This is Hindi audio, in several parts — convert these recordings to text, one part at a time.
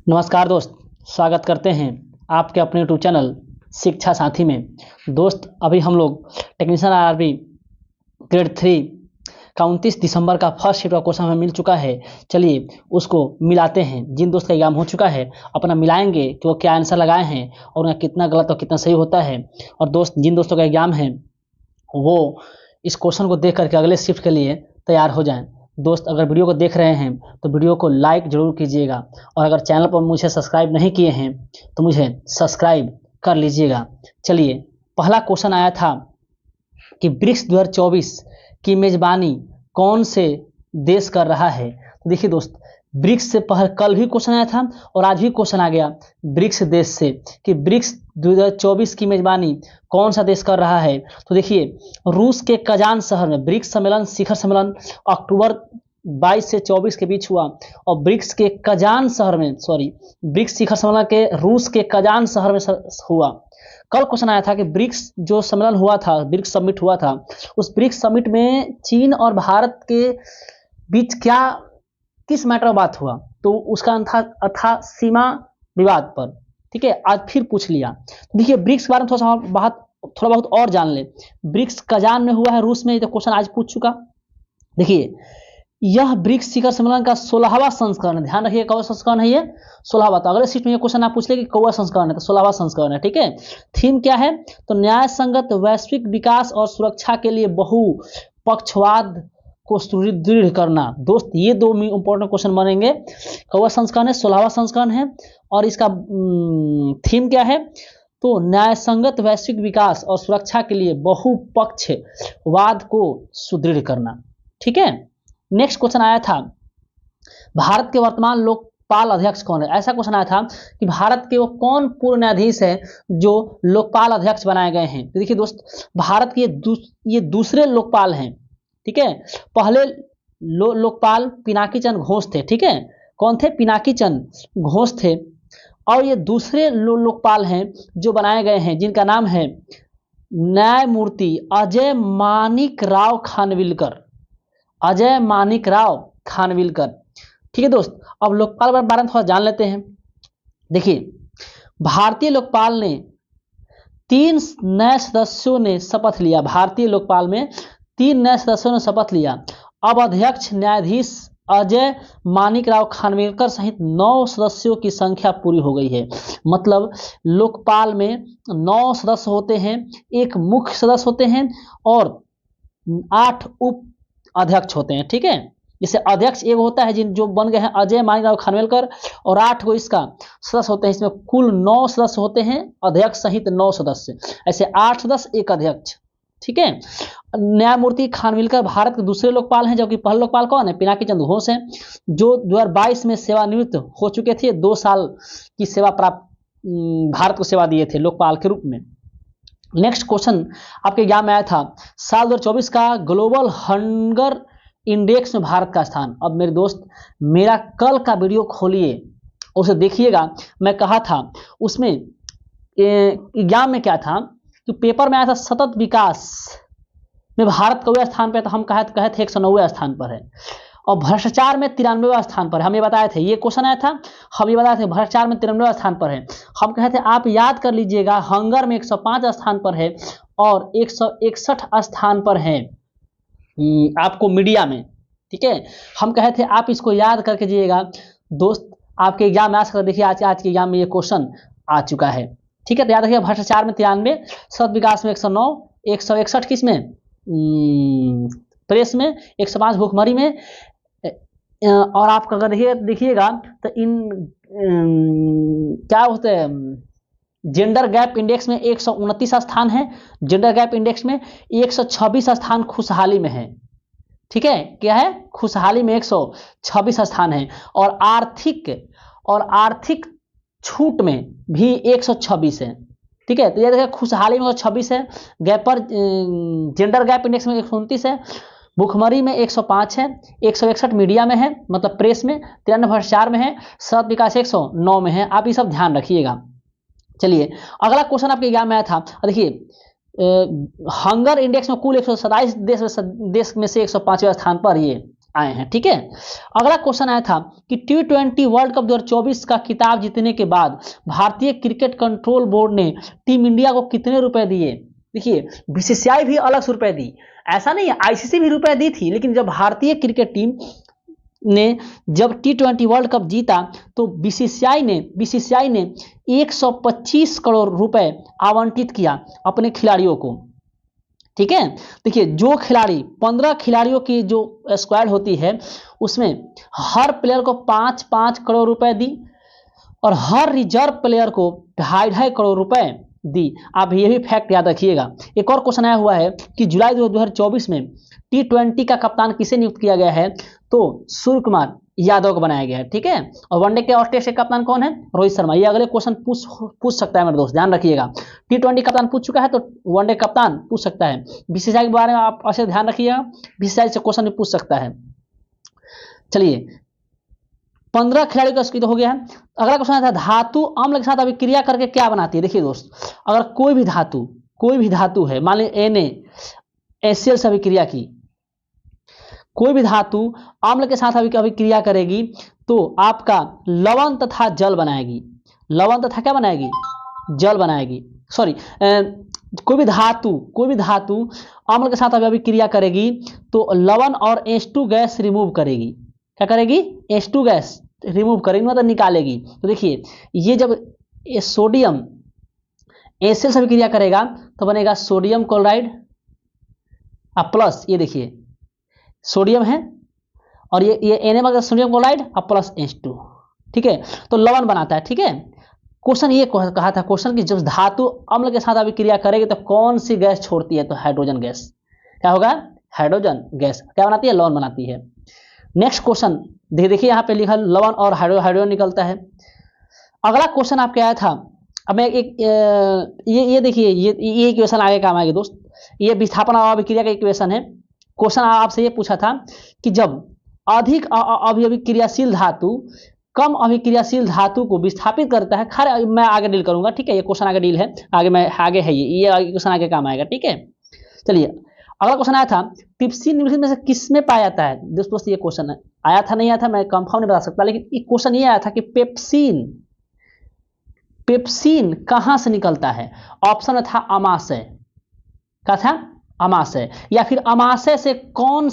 नमस्कार दोस्त, स्वागत करते हैं आपके अपने यूट्यूब चैनल शिक्षा साथी में। दोस्त, अभी हम लोग टेक्नीशियन आरआरबी ग्रेड 3 का 29 दिसंबर का फर्स्ट शिफ्ट का क्वेश्चन हमें मिल चुका है। चलिए उसको मिलाते हैं। जिन दोस्त का एग्जाम हो चुका है अपना मिलाएंगे कि वो क्या आंसर लगाए हैं और उनका कितना गलत और कितना सही होता है। और दोस्त, जिन दोस्तों का एग्जाम है वो इस क्वेश्चन को देख करके अगले शिफ्ट के लिए तैयार हो जाएं। दोस्त, अगर वीडियो को देख रहे हैं तो वीडियो को लाइक जरूर कीजिएगा और अगर चैनल पर मुझे सब्सक्राइब नहीं किए हैं तो मुझे सब्सक्राइब कर लीजिएगा। चलिए, पहला क्वेश्चन आया था कि ब्रिक्स 2024 की मेजबानी कौन से देश कर रहा है। तो देखिए दोस्त, ब्रिक्स से पहले कल भी क्वेश्चन आया था और आज भी क्वेश्चन आ गया ब्रिक्स देश से कि ब्रिक्स 2024 की मेजबानी कौन सा देश कर रहा है। तो देखिए, रूस के कजान शहर में ब्रिक्स सम्मेलन शिखर सम्मेलन अक्टूबर 22 से 24 के बीच हुआ और ब्रिक्स के कजान शहर में ब्रिक्स शिखर सम्मेलन के रूस के कजान शहर में हुआ। कल क्वेश्चन आया था कि ब्रिक्स जो सम्मेलन हुआ था, ब्रिक्स समिट हुआ था, उस ब्रिक्स समिट में चीन और भारत के बीच किस मैटर में बात हुआ। तो उसका आंसर था सीमा विवाद पर। ठीक है, आज फिर पूछ लिया। देखिए, ब्रिक्स के बारे में थोड़ा बहुत और जान ले। ब्रिक्स कजान में हुआ है रूस में, तो क्वेश्चन आज पूछ चुका। देखिए, यह ब्रिक्स शिखर सम्मेलन का 16वां संस्करण है। ध्यान रखिए, कौन संस्करण है ये? 16वां। तो अगले सीट में ये क्वेश्चन आप पूछ ले कि कौन संस्करण है, तो 16वां संस्करण है। ठीक है, थीम क्या है? तो न्याय संगत वैश्विक विकास और सुरक्षा के लिए बहुपक्षवाद को सुदृढ़ करना। दोस्त, ये दो इंपॉर्टेंट क्वेश्चन बनेंगे। कौन संस्करण है? 16वां संस्करण है और इसका थीम क्या है? तो न्याय संगत वैश्विक विकास और सुरक्षा के लिए बहुपक्षवाद को सुदृढ़ करना। ठीक है, नेक्स्ट क्वेश्चन आया था, भारत के वर्तमान लोकपाल अध्यक्ष कौन है। ऐसा क्वेश्चन आया था कि भारत के वो कौन पूर्व न्यायाधीश है जो लोकपाल अध्यक्ष बनाए गए हैं। तो देखिए दोस्त, भारत के ये दूसरे लोकपाल हैं। ठीक है, पहले लोकपाल पिनाकी चंद्र घोष थे। ठीक है, कौन थे? पिनाकी चंद्र घोष थे। और ये दूसरे लोकपाल हैं जो बनाए गए हैं, जिनका नाम है न्यायमूर्ति अजय मानिक राव खानविलकर। अजय मानिक राव खानविलकर। ठीक है दोस्त, अब लोकपाल के बारे में थोड़ा जान लेते हैं। देखिए, भारतीय लोकपाल ने 3 नए सदस्यों ने शपथ लिया। भारतीय लोकपाल में 3 नए सदस्यों ने शपथ लिया। अब अध्यक्ष न्यायाधीश अजय मानिक राव खानविलकर सहित 9 सदस्यों की संख्या पूरी हो गई है। मतलब लोकपाल में 9 सदस्य होते हैं, एक मुख्य सदस्य होते हैं और 8 उप अध्यक्ष होते हैं। ठीक है, जैसे अध्यक्ष एक होता है जो बन गए हैं अजय मानिक राव खानविलकर, और 8 को इसका सदस्य होते हैं। इसमें कुल 9 सदस्य होते हैं, अध्यक्ष सहित 9 सदस्य, ऐसे 8 सदस्य एक अध्यक्ष। ठीक है, न्यायमूर्ति खानविलकर भारत के दूसरे लोकपाल हैं, जबकि पहले लोकपाल कौन है? पिनाकी चंद्र घोष हैं, जो 2022 में सेवानिवृत्त हो चुके थे। 2 साल की सेवा प्राप्त भारत को सेवा दिए थे लोकपाल के रूप में। नेक्स्ट क्वेश्चन आपके एग्जाम में आया था, साल 2024 का ग्लोबल हंगर इंडेक्स में भारत का स्थान। अब मेरे दोस्त, मेरा कल का वीडियो खोलिए, उसे देखिएगा। मैं कहा था उसमें एग्जाम में क्या था कि पेपर में आया था सतत विकास में भारत कौवे स्थान पर, तो हम कहे थे 109वें स्थान पर है, और भ्रष्टाचार में 93वें स्थान पर है। हम ये बताए थे, ये क्वेश्चन आया था, हम ये बताए थे भ्रष्टाचार में 93वें स्थान पर है। हम कहे थे आप याद कर लीजिएगा, हंगर में 105 स्थान पर है और 161 स्थान पर है आपको मीडिया में। ठीक है, हम कहे थे आप इसको याद करके जाइएगा दोस्त, आपके एग्जाम में आ सकता है। देखिए, आज के एग्जाम में ये क्वेश्चन आ चुका है। ठीक है, तो याद रखिए, भ्रष्टाचार में 93, सतत विकास में 109, 161 किसमें? प्रेस में, 105 भूखमरी में। और आप अगर देखिएगा तो इन क्या होते हैं, जेंडर गैप इंडेक्स में 129 स्थान है। जेंडर गैप इंडेक्स में 126 स्थान खुशहाली में है। ठीक है, क्या है? खुशहाली में 126 स्थान है। और आर्थिक छूट में भी 126 है। ठीक है, तो ये देखिए, खुशहाली में 126 है, गैप पर जेंडर गैप इंडेक्स में 129 है, भूखमरी में 105 है, 161 मीडिया में है, मतलब प्रेस में, 93 भ्रष्टाचार में है, सतत विकास 109 में है। आप ये सब ध्यान रखिएगा। चलिए, अगला क्वेश्चन आपके एग्जाम में आया था। देखिए, हंगर इंडेक्स में कुल 127 देश में से 105वें स्थान पर ये आए हैं। ठीक है, अगला क्वेश्चन आया था कि T20 वर्ल्ड कप 2024 का खिताब जीतने के बाद भारतीय क्रिकेट कंट्रोल बोर्ड ने टीम इंडिया को कितने रुपए दिए। देखिए, बीसीसीआई भी अलग से रुपए दी, ऐसा नहीं है, आईसीसी भी रुपए दी थी, लेकिन जब भारतीय क्रिकेट टीम ने जब T20 वर्ल्ड कप जीता तो बीसीसीआई ने 125 करोड़ रुपए आवंटित किया अपने खिलाड़ियों को। ठीक है, देखिए जो खिलाड़ी 15 खिलाड़ियों की जो स्क्वाड होती है उसमें हर प्लेयर को 5-5 करोड़ रुपए दी और हर रिजर्व प्लेयर को 2.5 करोड़ रुपए दी। आप ये भी फैक्ट याद रखिएगा। एक और क्वेश्चन आया हुआ है कि जुलाई 2024 में T20 का कप्तान किसे नियुक्त किया गया है, तो सूर्य कुमार यादव को बनाया गया है। ठीक है, और वनडे के और टेस्ट के कप्तान कौन है, रोहित शर्मा। ये अगले क्वेश्चन पूछ सकता है मेरे दोस्त, ध्यान रखिएगा। T20 कप्तान पूछ चुका है तो वनडे कप्तान पूछ सकता है। बीसीसीआई के बारे में आप अच्छे ध्यान रखिएगा, बीसीसीआई से क्वेश्चन भी पूछ सकता है। चलिए, 15 खिलाड़ियों का स्किल हो गया है। अगला क्वेश्चन था धातु अम्ल के साथ अभिक्रिया करके क्या बनाती है। देखिए दोस्त, अगर कोई भी धातु है, मान लीजिए NaHCl से अभिक्रिया की, कोई भी धातु अम्ल के साथ अभिक्रिया करेगी तो आपका लवण तथा जल बनाएगी। लवण तथा क्या बनाएगी, जल बनाएगी। सॉरी, कोई भी धातु अम्ल के साथ अभिक्रिया करेगी तो लवण और H2 गैस रिमूव करेगी। क्या करेगी, H2 गैस रिमूव करेगी, मतलब निकालेगी। तो देखिए, ये जब सोडियम HCl से अभिक्रिया करेगा तो बनेगा सोडियम क्लोराइड प्लस, ये देखिए सोडियम है और ये Na मतलब सोडियम क्लोराइड प्लस H2। ठीक है, तो लवण बनाता है। ठीक है, क्वेश्चन ये कहा था क्वेश्चन कि जब धातु अम्ल के साथ अभिक्रिया करेगी तो कौन सी गैस छोड़ती है, तो हाइड्रोजन गैस। क्या होगा, हाइड्रोजन गैस क्या बनाती है, लवण बनाती है। नेक्स्ट क्वेश्चन देखिए, यहाँ पे लिखा लवण और हाइड्रोजन निकलता है। अगला क्वेश्चन आपके आया था, अब मैं एक ये देखिए, ये इक्वेशन आगे काम आएगी दोस्त। ये विस्थापन और अभिक्रिया का इक्वेशन है। क्वेश्चन आपसे ये पूछा था कि जब अधिक अभिक्रियाशील धातु कम अभिक्रियाशील धातु को विस्थापित करता है, खैर मैं आगे डील करूंगा। ठीक है, ये क्वेश्चन आगे डील है, आगे है, ये क्वेश्चन आगे काम आएगा। ठीक है, चलिए अगला क्वेश्चन आया था ट्रिप्सिन निम्नलिखित में से किस में पाया जाता है। दोस्तों ये क्वेश्चन आया था नहीं आया था मैं कंफर्म नहीं बता सकता, लेकिन एक क्वेश्चन ये आया था कि पेप्सिन कहां से निकलता है। ऑप्शन था अमाशय, क्या था, अमाशय, या फिर अमाशय से कौन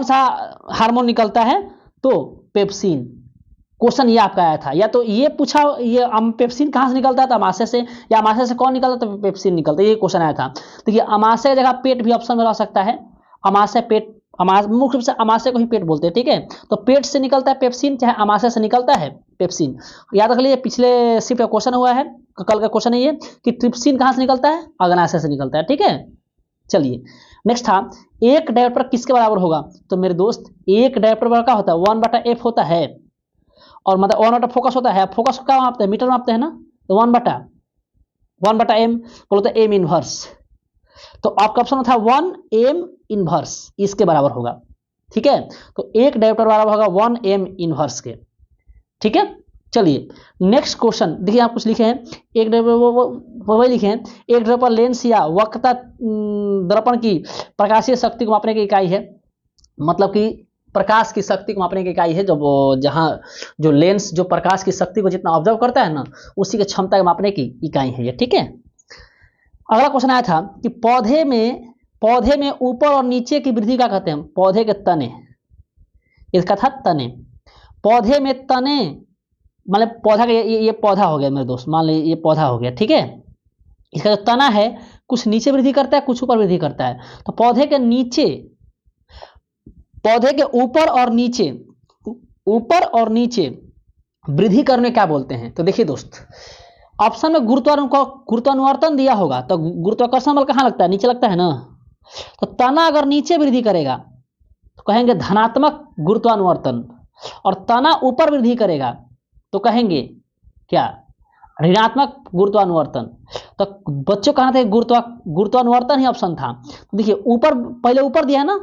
सा हार्मोन निकलता है, तो पेप्सिन। क्वेश्चन ये आपका आया था, या तो ये पूछा ये पेप्सिन कहां से निकलता है तो अमाशय से, या अमाशय से कौन निकलता है तो पेप्सिन निकलता है, ये क्वेश्चन आया था। देखिए, अमाशय की जगह पेट भी ऑप्शन में रह सकता है। अमाशय पेट, मुख्य रूप से अमाशय को ही पेट बोलते हैं। ठीक है, तो पेट से निकलता है पेप्सिन, चाहे अमाशय से निकलता है पेप्सिन। याद रख लीजिए, पिछले शिफ्ट का क्वेश्चन हुआ है, कल का क्वेश्चन है ये कि ट्रिप्सिन कहां से निकलता है, अग्नाशय से निकलता है। ठीक है, चलिए नेक्स्ट था एक डायोप्टर किसके बराबर होगा। तो मेरे दोस्त, एक डायोप्टर बराबर क्या होता है, 1/f होता है, और मतलब 1/, फोकस होता है, फोकस क्या मापते हैं, मीटर मापते हैं ना, तो 1/m बोलते हैं m इनवर्स। तो आपका ऑप्शन था 1m इनवर्स, इसके बराबर होगा। ठीक है, तो एक डायोप्टर बराबर होगा 1m इनवर्स के। ठीक है, चलिए नेक्स्ट क्वेश्चन देखिए, आप कुछ लिखे हैं, एक वही लिखे हैं, एक डायोप्टर लेंस या वक्रता दर्पण की प्रकाशीय शक्ति को मापने की इकाई है। मतलब कि प्रकाश की शक्ति को मापने की इकाई है, जब जहां जो लेंस जो प्रकाश की शक्ति को जितना ऑब्जर्व करता है ना, उसी की क्षमता को मापने की इकाई है ये। ठीक है, अगला क्वेश्चन आया था कि पौधे में ऊपर और नीचे की वृद्धि क्या कहते हैं, पौधे के तने, इसका था तने। पौधे में तने मतलब पौधा का ये पौधा हो गया मेरे दोस्त, मान लीजिए ये पौधा हो गया। ठीक है, इसका जो तना है कुछ नीचे वृद्धि करता है, कुछ ऊपर वृद्धि करता है। तो पौधे के ऊपर और नीचे वृद्धि करने क्या बोलते हैं। तो देखिए दोस्त, ऑप्शन में गुरुत्वानुवर्तन दिया होगा, तो गुरुत्वाकर्षण बल कहां लगता है, नीचे लगता है ना। तो तना अगर नीचे वृद्धि करेगा तो कहेंगे धनात्मक गुरुत्वानुवर्तन, और तना ऊपर वृद्धि करेगा तो कहेंगे क्या, ऋणात्मक गुरुत्वानुवर्तन। तो बच्चों कहना था गुरुत्वानुवर्तन ही ऑप्शन था। तो देखिए, पहले ऊपर दिया है ना,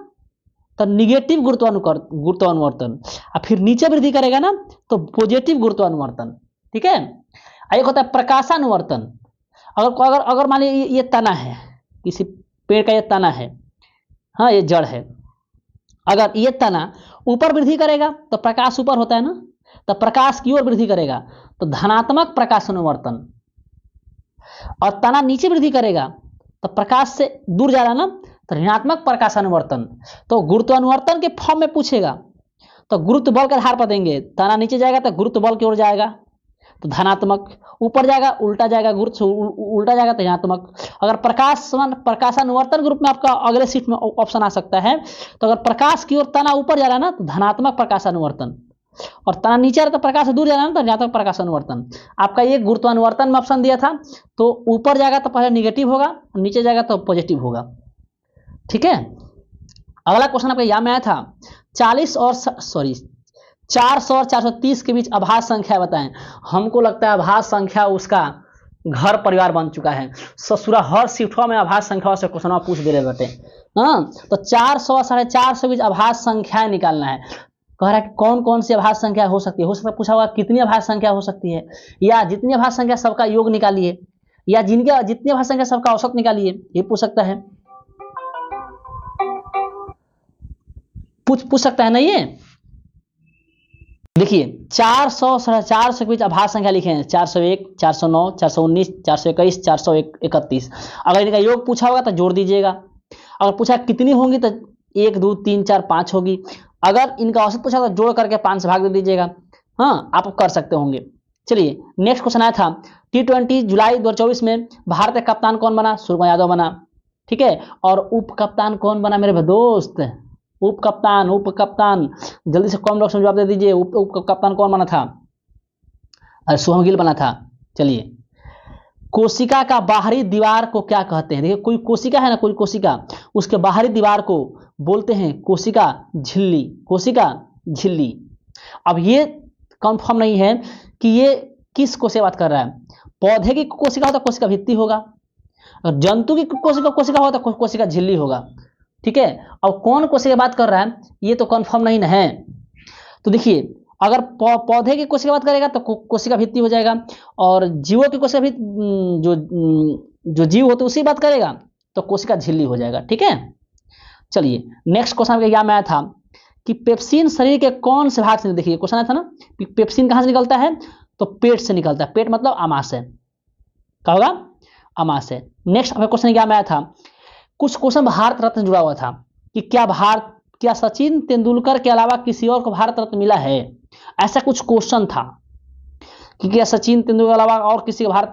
तो निगेटिव गुरुत्वानुवर्तन, और फिर नीचे वृद्धि करेगा ना तो पॉजिटिव गुरुत्वानुवर्तन। ठीक है, एक होता है प्रकाशानुवर्तन। अगर मान लीजिए ये तना है, किसी पेड़ का ये तना है, हाँ ये जड़ है। अगर ये तना ऊपर वृद्धि करेगा तो प्रकाश ऊपर होता है ना, तो प्रकाश की ओर वृद्धि करेगा तो धनात्मक प्रकाश अनुवर्तन, और तना नीचे वृद्धि करेगा तो प्रकाश से दूर जा रहा ना, तो ऋणात्मक प्रकाश अनुवर्तन। तो गुरुत्वानुवर्तन के फॉर्म में पूछेगा तो गुरुत्व बल के आधार पर देंगे, तना नीचे जाएगा तो गुरुत्व बल की ओर जाएगा तो धनात्मक, ऊपर जाएगा उल्टा जाएगा, गुरुत्व उल्टा जाएगा तो ऋणात्मक। अगर प्रकाशानुवर्तन ग्रुप में आपका अगले सीट में ऑप्शन आ सकता है, तो अगर प्रकाश की ओर तना ऊपर जा रहा है ना तो धनात्मक प्रकाशानुवर्तन, और तना नीचे आ रहा तो प्रकाश से दूर जा रहा है ना तो ऋणात्मक प्रकाशानुवर्तन। आपका ये गुरुत्वानुवर्तन में ऑप्शन दिया था, तो ऊपर जाएगा तो पहले निगेटिव होगा, नीचे जाएगा तो पॉजिटिव होगा। ठीक है, अगला क्वेश्चन आपका यहाँ में आया था 400 और 430 के बीच अभाज्य संख्या बताएं। हमको लगता है अभाज्य संख्या उसका घर परिवार बन चुका है, ससुरा हर शिफ्टों में अभाज्य संख्या से क्वेश्चन पूछ दे रहे बेटे। हाँ, तो 400 और 450 के बीच अभाज्य संख्याएं निकालना है। कह रहा है कि कौन कौन सी अभाज्य संख्या हो सकती है, हो सकता है पूछा होगा कितनी अभाज्य संख्या हो सकती है, या जितनी अभाज्य संख्या सबका योग निकालिए, या जिनके जितनी अभाज्य संख्या सबका औसत निकालिए, ये पूछ सकता है, पूछ सकता है ना ये। देखिए 400 450 के बीच अभाज्य संख्या लिखे हैं 401, 409, 419, 421, 431। अगर इनका योग पूछा होगा तो जोड़ दीजिएगा, अगर पूछा कितनी होंगी तो 1 2 3 4 5 होगी, अगर इनका औसत पूछा तो जोड़ करके 5 से भाग दे दीजिएगा। हाँ, आप कर सकते होंगे। चलिए नेक्स्ट क्वेश्चन आया था T20 जुलाई 2024 में भारत का कप्तान कौन बना? सूर्यकुमार यादव बना। ठीक है, और उप कप्तान कौन बना मेरे दोस्त? उप कप्तान जल्दी से कमेंट बॉक्स में जवाब दे दीजिए। उप कप्तान कौन बना था? शुभम गिल बना था। चलिए, कोशिका का बाहरी दीवार को क्या कहते हैं? देखिए कोई कोशिका है ना, कोई कोशिका, उसके बाहरी दीवार को बोलते हैं कोशिका झिल्ली, कोशिका झिल्ली। अब ये कंफर्म नहीं है कि ये किस कोशिका बात कर रहा है। पौधे की कोशिका हो तो कोशिका भित्ति होगा, और जंतु की कोशिका हो तो कोशिका झिल्ली होगा। ठीक है, अब कौन कोशिका बात कर रहा है ये तो कंफर्म नहीं है। तो देखिए अगर पौधे की कोशिका बात करेगा तो कोशिका भित्ति हो जाएगा, और जीवों की कोशिका भी जो जीव होते उसी बात करेगा तो कोशिका झिल्ली हो जाएगा। ठीक है, चलिए नेक्स्ट क्वेश्चन आपके यहाँ में आया था कि पेप्सिन शरीर के कौन से भाग से, देखिए क्वेश्चन आया था ना, पेप्सिन कहां से निकलता है? तो पेट से निकलता है। पेट मतलब आमाशय, क्या होगा? आमाशय। नेक्स्ट हमें क्वेश्चन क्या में आया था, कुछ क्वेश्चन भारत रत्न जुड़ा हुआ था कि क्या सचिन तेंदुलकर के अलावा किसी और को भारत रत्न मिला है? ऐसा कुछ क्वेश्चन था कि क्या सचिन तेंदुलकर के अलावा और किसी और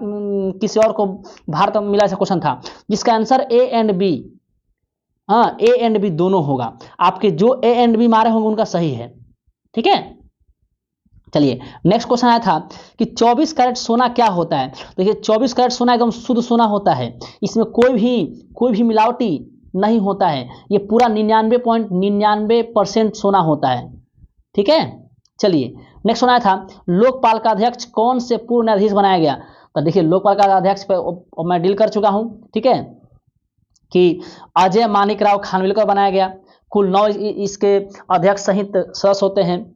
को भारत रत्न मिला, ऐसा क्वेश्चन था, जिसका आंसर ए एंड बी, हाँ ए एंड बी दोनों होगा। आपके जो ए एंड बी मारे होंगे उनका सही है। ठीक है, चलिए नेक्स्ट क्वेश्चन आया था कि 24 कैरेट सोना क्या होता है? देखिए 24 कैरेट सोना एकदम शुद्ध सोना होता है, इसमें कोई भी मिलावटी नहीं होता है, ये पूरा 99.99% सोना होता है। ठीक है, चलिए नेक्स्ट सुना था लोकपाल का अध्यक्ष कौन से पूर्व न्यायाधीश बनाया गया? तो देखिए लोकपाल का अध्यक्ष पे मैं डील कर चुका हूं। ठीक है, कि अजय मानिकराव खानविलकर बनाया गया। कुल 9 इसके अध्यक्ष सहित सदस्य होते हैं,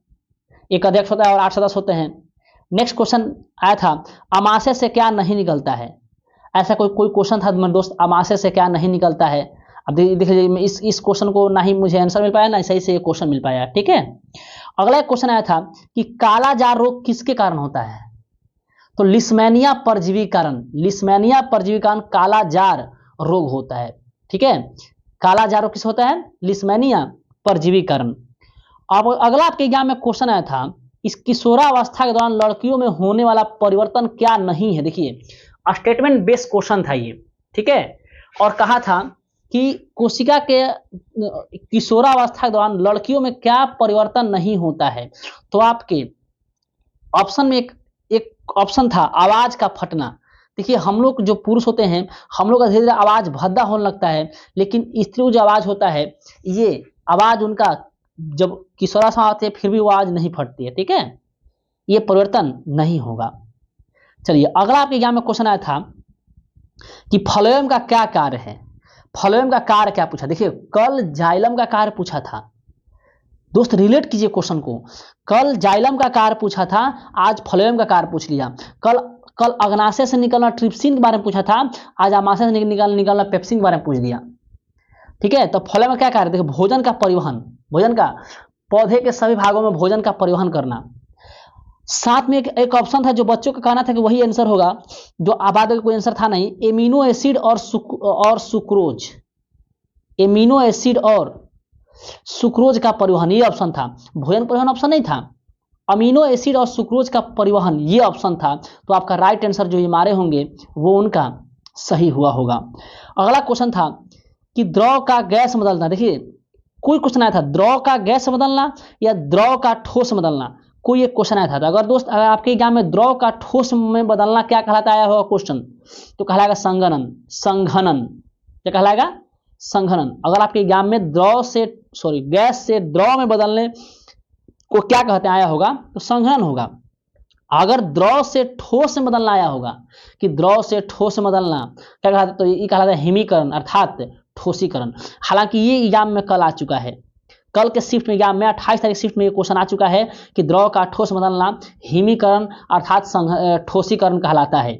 एक अध्यक्ष होता है और 8 सदस्य होते हैं। नेक्स्ट क्वेश्चन आया था अमाशय से क्या नहीं निकलता है? ऐसा कोई क्वेश्चन था मेरे दोस्त, अमाशय से क्या नहीं निकलता है। अब देखिए इस क्वेश्चन को ना ही मुझे आंसर मिल पाया ना सही से ये क्वेश्चन मिल पाया। ठीक है, अगला क्वेश्चन आया था कि काला जार रोग किसके कारण होता है? तो लिस्मेनिया परजीवी कारण, लिस्मेनिया परजीवी कारण काला जार रोग होता है। ठीक है, काला जार रोग किस होता है? लिस्मेनिया परजीवी कारण। अब अगला आपके एग्जाम में क्वेश्चन आया था इस किशोरावस्था के दौरान लड़कियों में होने वाला परिवर्तन क्या नहीं है? देखिए स्टेटमेंट बेस्ड क्वेश्चन था ये। ठीक है, और कहा था कि कोशिका के किशोरावस्था के दौरान लड़कियों में क्या परिवर्तन नहीं होता है। तो आपके ऑप्शन में एक ऑप्शन था आवाज का फटना। देखिए हम लोग जो पुरुष होते हैं हम लोग का धीरे धीरे आवाज भद्दा होने लगता है, लेकिन स्त्री जो आवाज होता है ये आवाज उनका जब किशोरावस्था आते हैं फिर भी आवाज नहीं फटती है। ठीक है, ये परिवर्तन नहीं होगा। चलिए अगला आपके एग्जाम में क्वेश्चन आया था कि फ्लोएम का क्या कार्य है? फ्लोएम का कार्य क्या पूछा? देखिए कल जाइलम का कार्य पूछा था दोस्त, रिलेट कीजिए क्वेश्चन को। कल जाइलम का कार्य पूछा था, आज फ्लोएम का कार्य पूछ लिया। कल अग्नाशय से निकलना ट्रिप्सिन के बारे में पूछा था, आज आमाशय से निकलना पेप्सिन के बारे में पूछ दिया। ठीक है। तो फलों में क्या कार्य, देखो भोजन का परिवहन, भोजन का, पौधे के सभी भागों में भोजन का परिवहन करना। साथ में एक ऑप्शन था जो बच्चों का कहना था कि वही आंसर होगा, जो आबाद कोई आंसर था नहीं, एमिनो एसिड और सुक्रोज, एमिनो एसिड और सुक्रोज का परिवहन, ये ऑप्शन था। भोजन परिवहन ऑप्शन नहीं था, अमीनो एसिड और सुक्रोज का परिवहन ये ऑप्शन था। तो आपका राइट आंसर जो ये मारे होंगे वो उनका सही हुआ होगा। अगला क्वेश्चन था कि द्रव का गैस बदलना। देखिए कोई क्वेश्चन आया था, द्रव का गैस बदलना या द्रव का ठोस बदलना, कोई एक क्वेश्चन आया था। अगर दोस्त अगर आपके एग्जाम में द्रव का ठोस में बदलना क्या कहलाता आया होगा क्वेश्चन, तो कहलाएगा संघनन, संघनन, क्या कहलाएगा, संघनन। अगर आपके एग्जाम में गैस से द्रव में बदलने को क्या कहते आया होगा, तो संघनन होगा। अगर द्रव से ठोस में बदलना आया होगा, कि द्रव से ठोस में बदलना क्या कहता, तो ये कहलाता है हिमीकरण अर्थात ठोसीकरण। हालांकि ये एग्जाम में कल आ चुका है, कल के शिफ्ट में एग्जाम में 28 तारीख शिफ्ट में ये क्वेश्चन आ चुका है कि द्रव का ठोस बदलना हिमीकरण अर्थात ठोसीकरण कहलाता है।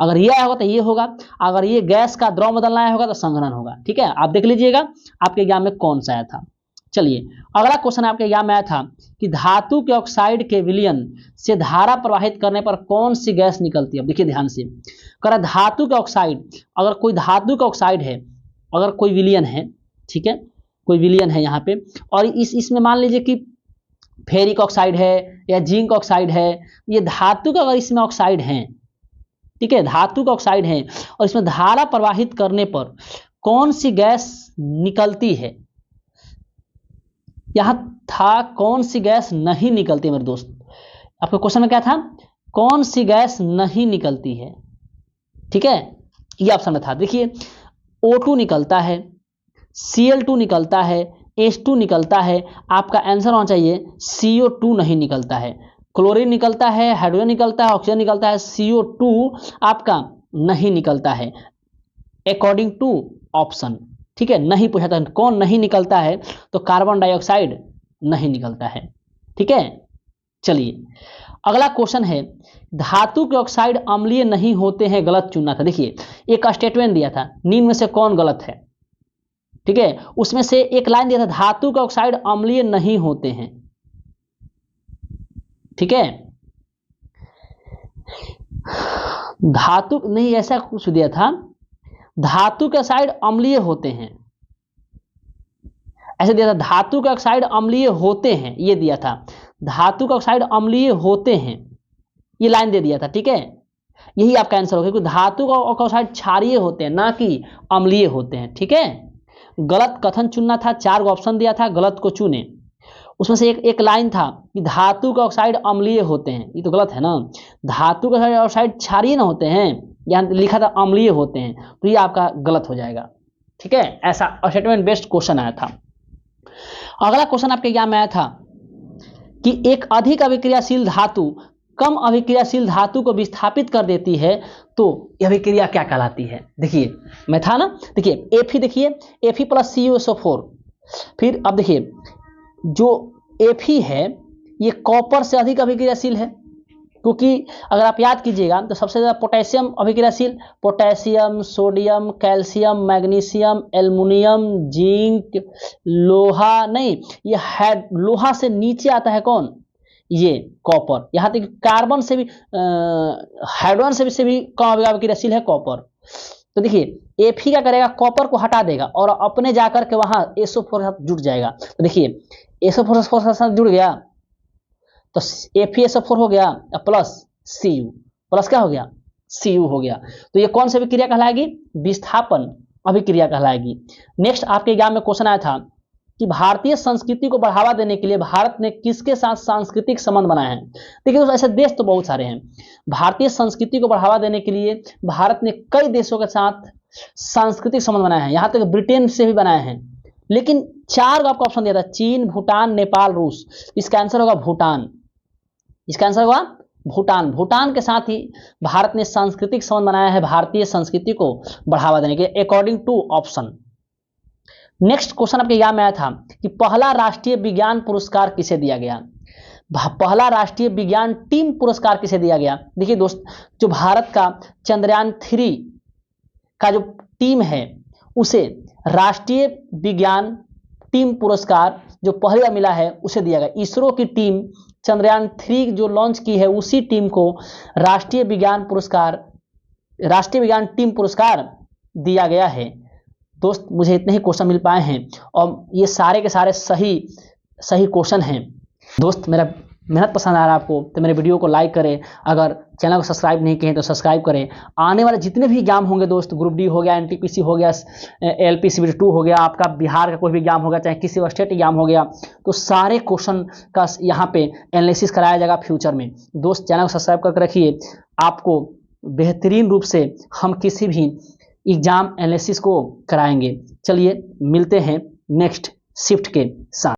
अगर ये आया होगा तो ये होगा, अगर ये गैस का द्रव बदलना आया होगा तो संघनन होगा। ठीक है, आप देख लीजिएगा आपके एग्जाम में कौन सा आया था। चलिए अगला क्वेश्चन आपके एग्जाम में आया था कि धातु के ऑक्साइड के विलयन से धारा प्रवाहित करने पर कौन सी गैस निकलती है। अब देखिए ध्यान से, कह धातु का ऑक्साइड, अगर कोई धातु का ऑक्साइड है, अगर कोई विलयन है, ठीक है, कोई विलयन है यहाँ पे, और इसमें मान लीजिए कि फेरिक ऑक्साइड है या जिंक ऑक्साइड है, ये धातु का अगर इसमें ऑक्साइड है, ठीक है, धातु का ऑक्साइड है, और इसमें धारा प्रवाहित करने पर कौन सी गैस निकलती है। यहां था कौन सी गैस नहीं निकलती मेरे दोस्त, आपके क्वेश्चन में क्या था, कौन सी गैस नहीं निकलती है। ठीक है, ये ऑप्शन में था। देखिए O2 निकलता है, Cl2 निकलता है, H2 निकलता है। आपका आंसर होना चाहिए CO2 नहीं निकलता है। क्लोरीन निकलता है, हाइड्रोजन निकलता है, ऑक्सीजन निकलता है, CO2 आपका नहीं निकलता है अकॉर्डिंग टू ऑप्शन। ठीक है, नहीं पूछा था कौन नहीं निकलता है, तो कार्बन डाइऑक्साइड नहीं निकलता है। ठीक है, चलिए अगला क्वेश्चन है, धातु के ऑक्साइड अम्लीय नहीं होते हैं, गलत चुनना था। देखिए एक स्टेटमेंट दिया था, निम्न में से कौन गलत है। ठीक है, उसमें से एक लाइन दिया था, धातु के ऑक्साइड अम्लीय नहीं होते हैं। ठीक है, धातु नहीं, ऐसा कुछ दिया था, धातु के ऑक्साइड अम्लीय होते हैं, ऐसे दिया था, धातु के ऑक्साइड अम्लीय होते हैं, ये दिया था, धातु का ऑक्साइड अम्लीय होते हैं, ये लाइन दे दिया था। ठीक है, यही आपका आंसर होगा, क्योंकि धातु का ऑक्साइड क्षारीय होते हैं ना कि अम्लीय होते हैं। ठीक है, गलत कथन चुनना था, 4 ऑप्शन दिया था, गलत को चुने। उसमें से एक लाइन था कि धातु का ऑक्साइड अम्लीय होते हैं, ये तो गलत है ना, धातु का ऑक्साइड क्षारीय ना होते हैं, यहाँ लिखा था अम्लीय होते हैं, तो ये आपका गलत हो जाएगा। ठीक है, ऐसा स्टेटमेंट बेस्ड क्वेश्चन आया था। अगला क्वेश्चन आपके एग्जाम में आया था कि एक अधिक अभिक्रियाशील धातु कम अभिक्रियाशील धातु को विस्थापित कर देती है, तो यह अभिक्रिया क्या कहलाती है। देखिए मैं था ना, देखिए Fe, देखिए Fe प्लस CuSO4, फिर अब देखिए जो Fe है ये कॉपर से अधिक अभिक्रियाशील है, क्योंकि अगर आप याद कीजिएगा तो सबसे ज़्यादा पोटेशियम अभिक्रियाशील, potassium, sodium, calcium, magnesium, aluminium, zinc, लोहा नहीं, ये लोहा से नीचे आता है कौन, ये कॉपर। यहाँ तक कार्बन से भी हाइड्रोजन से भी कम अभिक्रियाशील है कॉपर। तो देखिए Fe क्या करेगा, कॉपर को हटा देगा और अपने जाकर के वहां SO4 के साथ जुड़ जाएगा। तो देखिए SO4 के साथ जुड़ गया तो FeSO4 हो गया प्लस Cu, प्लस क्या हो गया, Cu हो गया। तो ये कौन सी अभिक्रिया कहलाएगी, विस्थापन अभिक्रिया कहलाएगी। नेक्स्ट आपके एग्जाम में क्वेश्चन आया था कि भारतीय संस्कृति को बढ़ावा देने के लिए भारत ने किसके साथ सांस्कृतिक संबंध बनाए हैं। देखिए दोस्तों ऐसे देश तो बहुत सारे हैं, भारतीय संस्कृति को बढ़ावा देने के लिए भारत ने कई देशों के साथ सांस्कृतिक संबंध बनाए हैं, यहाँ तक ब्रिटेन से भी बनाए हैं, लेकिन 4 आपको ऑप्शन दिया था, चीन, भूटान, नेपाल, रूस। इसका आंसर होगा भूटान, इसका आंसर होगा भूटान। भूटान के साथ ही भारत ने सांस्कृतिक संबंध बनाया है भारतीय संस्कृति को बढ़ावा देने के लिए according to option. Next question आपके एग्जाम में आया था कि पहला राष्ट्रीय विज्ञान पुरस्कार किसे दिया गया, पहला राष्ट्रीय विज्ञान टीम पुरस्कार किसे दिया गया। देखिए दोस्त, जो भारत का चंद्रयान 3 का जो टीम है उसे राष्ट्रीय विज्ञान टीम पुरस्कार जो पहली बार मिला है उसे दिया गया। इसरो की टीम चंद्रयान 3 जो लॉन्च की है उसी टीम को राष्ट्रीय विज्ञान टीम पुरस्कार दिया गया है। दोस्त मुझे इतने ही क्वेश्चन मिल पाए हैं और ये सारे के सारे सही क्वेश्चन हैं। दोस्त मेरा मेहनत पसंद आ रहा है आपको तो मेरे वीडियो को लाइक करें, अगर चैनल को सब्सक्राइब नहीं किए तो सब्सक्राइब करें। आने वाले जितने भी एग्जाम होंगे दोस्त, ग्रुप डी हो गया, एनटीपीसी हो गया, एलपीसीबी 2 हो गया, आपका बिहार का कोई भी एग्जाम हो गया, चाहे किसी स्टेट एग्जाम हो गया, तो सारे क्वेश्चन का यहाँ पे एनालिसिस कराया जाएगा फ्यूचर में। दोस्त चैनल को सब्सक्राइब करके रखिए, आपको बेहतरीन रूप से हम किसी भी एग्जाम एनालिसिस को कराएंगे। चलिए मिलते हैं नेक्स्ट शिफ्ट के साथ।